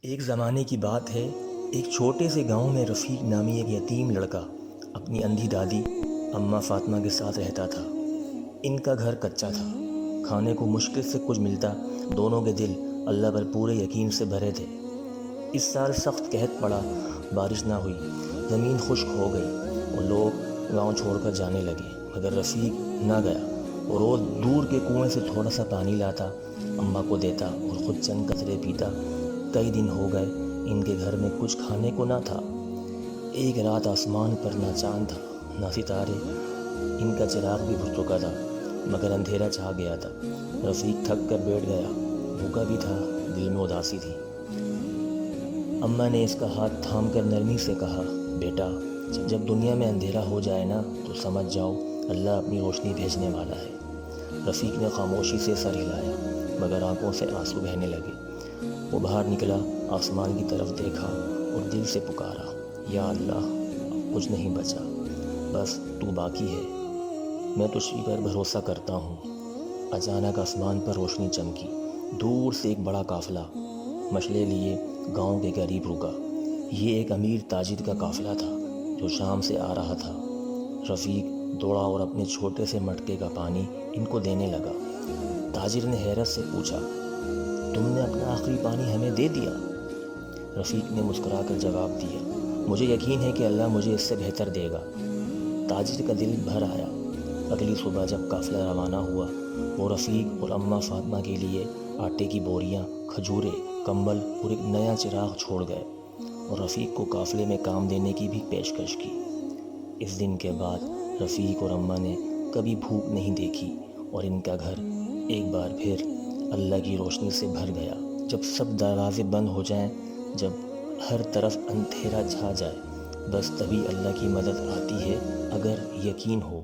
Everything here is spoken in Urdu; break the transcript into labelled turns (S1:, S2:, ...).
S1: ایک زمانے کی بات ہے، ایک چھوٹے سے گاؤں میں رفیق نامی ایک یتیم لڑکا اپنی اندھی دادی اماں فاطمہ کے ساتھ رہتا تھا۔ ان کا گھر کچا تھا، کھانے کو مشکل سے کچھ ملتا، دونوں کے دل اللہ پر پورے یقین سے بھرے تھے۔ اس سال سخت قحط پڑا، بارش نہ ہوئی، زمین خشک ہو گئی اور لوگ گاؤں چھوڑ کر جانے لگے، مگر رفیق نہ گیا۔ وہ روز دور کے کنویں سے تھوڑا سا پانی لاتا، اماں کو دیتا اور خود چند قطرے پیتا۔ کئی دن ہو گئے، ان کے گھر میں کچھ کھانے کو نہ تھا۔ ایک رات آسمان پر نہ چاند تھا نہ ستارے، ان کا چراغ بھی بجھ چکا تھا، مگر اندھیرا چھا گیا تھا۔ رفیق تھک کر بیٹھ گیا، بھوکا بھی تھا، دل میں اداسی تھی۔ اماں نے اس کا ہاتھ تھام کر نرمی سے کہا، بیٹا، جب دنیا میں اندھیرا ہو جائے نا تو سمجھ جاؤ اللہ اپنی روشنی بھیجنے والا ہے۔ رفیق نے خاموشی سے سر ہلایا، مگر آنکھوں سے آنسو بہنے لگے۔ وہ باہر نکلا، آسمان کی طرف دیکھا اور دل سے پکارا، یا اللہ، اب کچھ نہیں بچا، بس تو باقی ہے، میں تجھ پر بھروسہ کرتا ہوں۔ اچانک آسمان پر روشنی چمکی، دور سے ایک بڑا قافلہ مشعلیں لیے گاؤں کے قریب رکا۔ یہ ایک امیر تاجر کا قافلہ تھا جو شام سے آ رہا تھا۔ رفیق دوڑا اور اپنے چھوٹے سے مٹکے کا پانی ان کو دینے لگا۔ تاجر نے حیرت سے پوچھا، تم نے اپنا آخری پانی ہمیں دے دیا؟ رفیق نے مسکرا کر جواب دیا، مجھے یقین ہے کہ اللہ مجھے اس سے بہتر دے گا۔ تاجر کا دل بھر آیا۔ اگلی صبح جب قافلہ روانہ ہوا، وہ رفیق اور اماں فاطمہ کے لیے آٹے کی بوریاں، کھجوریں، کمبل اور ایک نیا چراغ چھوڑ گئے، اور رفیق کو قافلے میں کام دینے کی بھی پیشکش کی۔ اس دن کے بعد رفیق اور اماں نے کبھی بھوک نہیں دیکھی، اور ان کا گھر ایک بار پھر اللہ کی روشنی سے بھر گیا۔ جب سب دروازے بند ہو جائیں، جب ہر طرف اندھیرا چھا جائے، بس تبھی اللہ کی مدد آتی ہے، اگر یقین ہو۔